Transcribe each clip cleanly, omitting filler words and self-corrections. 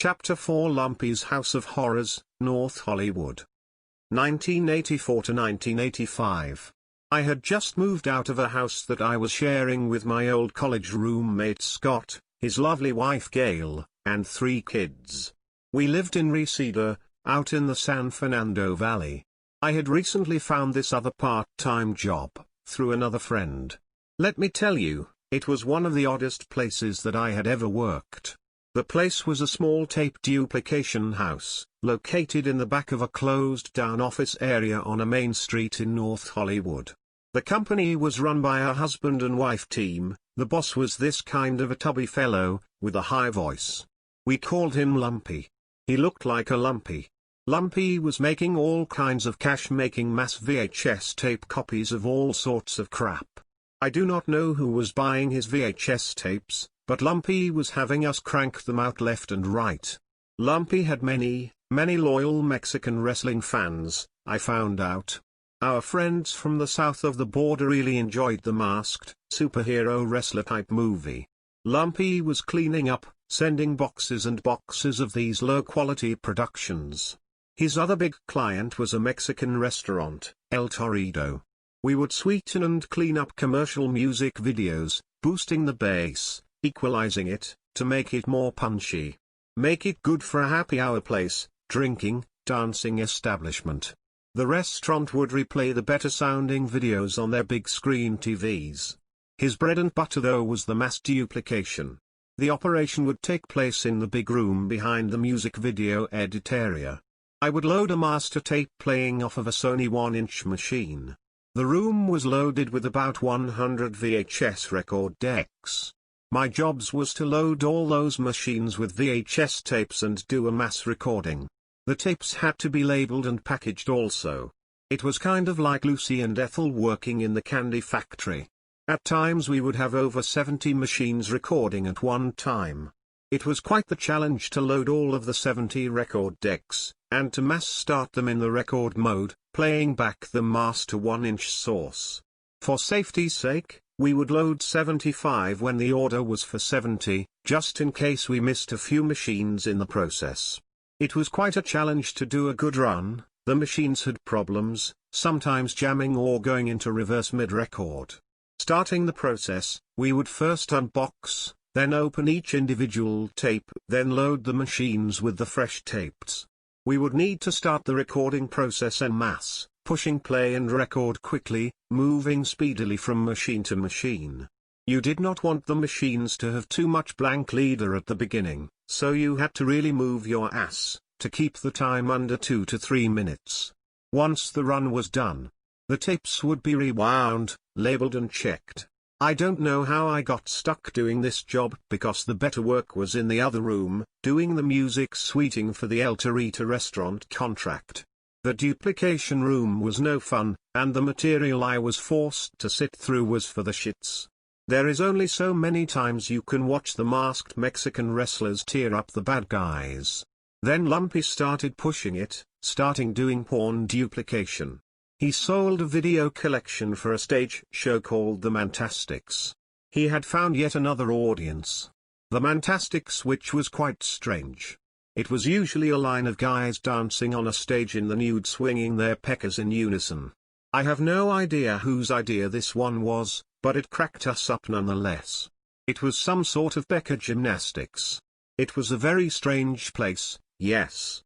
Chapter 4 Lumpies House of Horrors, North Hollywood. 1984 to 1985. I had just moved out of a house that I was sharing with my old college roommate Scott, his lovely wife Gail, and 3 kids. We lived in Reseda, out in the San Fernando Valley. I had recently found this other part-time job, through another friend. Let me tell you, it was one of the oddest places that I had ever worked. The place was a small tape duplication house, located in the back of a closed-down office area on a main street in North Hollywood. The company was run by a husband and wife team. The boss was this kind of a tubby fellow, with a high voice. We called him Lumpy. He looked like a lumpy. Lumpy was making all kinds of cash making mass VHS tape copies of all sorts of crap. I do not know who was buying his VHS tapes, but Lumpy was having us crank them out left and right. Lumpy had many loyal Mexican wrestling fans, I found out. Our friends from the south of the border really enjoyed the masked, superhero wrestler type movie. Lumpy was cleaning up, sending boxes and boxes of these low-quality productions. His other big client was a Mexican restaurant, El Torito. We would sweeten and clean up commercial music videos, boosting the bass, equalizing it, to make it more punchy. Make it good for a happy hour place, drinking, dancing establishment. The restaurant would replay the better sounding videos on their big screen TVs. His bread and butter though was the mass duplication. The operation would take place in the big room behind the music video edit area. I would load a master tape playing off of a Sony 1-inch machine. The room was loaded with about 100 VHS record decks. My jobs was to load all those machines with VHS tapes and do a mass recording. The tapes had to be labeled and packaged also. It was kind of like Lucy and Ethel working in the candy factory. At times we would have over 70 machines recording at one time. It was quite the challenge to load all of the 70 record decks, and to mass start them in the record mode, playing back the master 1-inch source. For safety's sake, we would load 75 when the order was for 70, just in case we missed a few machines in the process. It was quite a challenge to do a good run. The machines had problems, sometimes jamming or going into reverse mid-record. Starting the process, we would first unbox, then open each individual tape, then load the machines with the fresh tapes. We would need to start the recording process en masse, pushing play and record quickly, moving speedily from machine to machine. You did not want the machines to have too much blank leader at the beginning, so you had to really move your ass, to keep the time under 2 to 3 minutes. Once the run was done, the tapes would be rewound, labeled and checked. I don't know how I got stuck doing this job because the better work was in the other room, doing the music suiting for the El Torito restaurant contract. The duplication room was no fun, and the material I was forced to sit through was for the shits. There is only so many times you can watch the masked Mexican wrestlers tear up the bad guys. Then Lumpy started pushing it, starting doing porn duplication. He sold a video collection for a stage show called The Mantastics. He had found yet another audience. The Mantastics, which was quite strange. It was usually a line of guys dancing on a stage in the nude swinging their peckers in unison. I have no idea whose idea this one was, but it cracked us up nonetheless. It was some sort of pecker gymnastics. It was a very strange place, yes.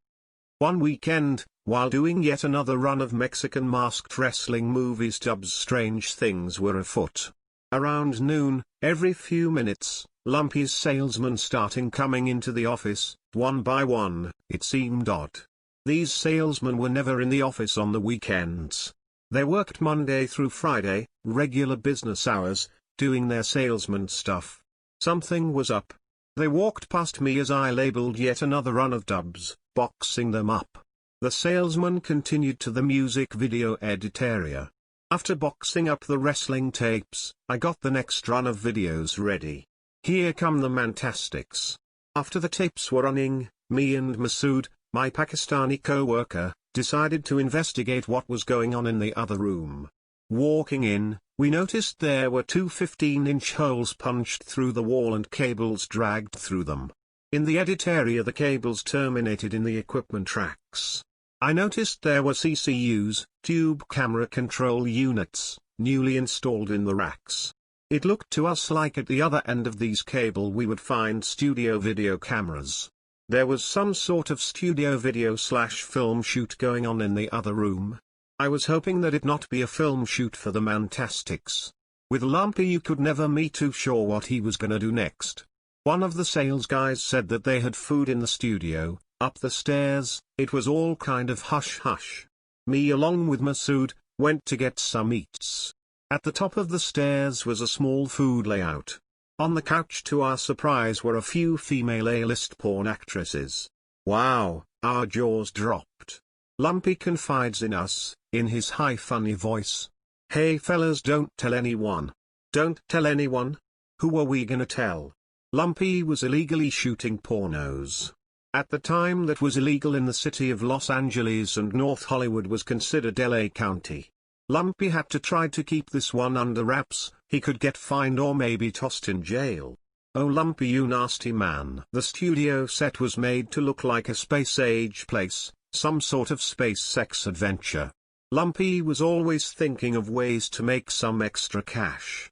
One weekend, while doing yet another run of Mexican masked wrestling movies, Tubbs, strange things were afoot. Around noon, every few minutes, Lumpy's salesmen started coming into the office, one by one. It seemed odd. These salesmen were never in the office on the weekends. They worked Monday through Friday, regular business hours, doing their salesman stuff. Something was up. They walked past me as I labeled yet another run of dubs, boxing them up. The salesman continued to the music video edit area. After boxing up the wrestling tapes, I got the next run of videos ready. Here come the Mantastics. After the tapes were running, me and Masood, my Pakistani co-worker, decided to investigate what was going on in the other room. Walking in, we noticed there were 2 15-inch holes punched through the wall and cables dragged through them. In the edit area the cables terminated in the equipment racks. I noticed there were CCUs, tube camera control units, newly installed in the racks. It looked to us like at the other end of these cable we would find studio video cameras. There was some sort of studio video/film shoot going on in the other room. I was hoping that it not be a film shoot for the Mantastics. With Lumpy you could never be too sure what he was gonna do next. One of the sales guys said that they had food in the studio. Up the stairs, it was all kind of hush-hush. Me along with Masood, went to get some eats. At the top of the stairs was a small food layout. On the couch to our surprise were a few female A-list porn actresses. Wow, our jaws dropped. Lumpy confides in us, in his high funny voice. Hey fellas, don't tell anyone. Don't tell anyone? Who are we gonna tell? Lumpy was illegally shooting pornos. At the time that was illegal in the city of Los Angeles, and North Hollywood was considered LA County. Lumpy had to try to keep this one under wraps. He could get fined or maybe tossed in jail. Oh Lumpy, you nasty man. The studio set was made to look like a space-age place, some sort of space sex adventure. Lumpy was always thinking of ways to make some extra cash.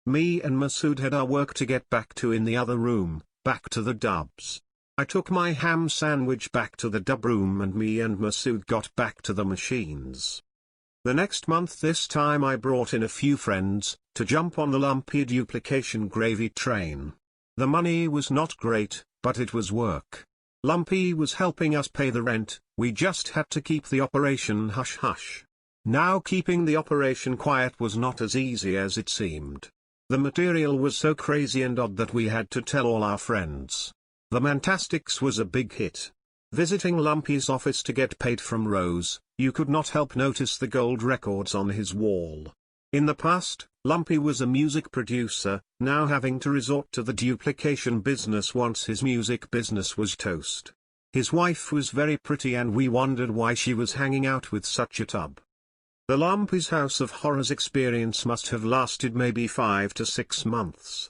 Me and Masood had our work to get back to in the other room, back to the dubs. I took my ham sandwich back to the dub room and me and Masood got back to the machines. The next month this time I brought in a few friends, to jump on the Lumpy duplication gravy train. The money was not great, but it was work. Lumpy was helping us pay the rent, we just had to keep the operation hush-hush. Now keeping the operation quiet was not as easy as it seemed. The material was so crazy and odd that we had to tell all our friends. The Mantastics was a big hit. Visiting Lumpy's office to get paid from Rose, you could not help notice the gold records on his wall. In the past, Lumpy was a music producer, now having to resort to the duplication business once his music business was toast. His wife was very pretty and we wondered why she was hanging out with such a tub. The Lumpy's House of Horrors experience must have lasted maybe 5 to 6 months.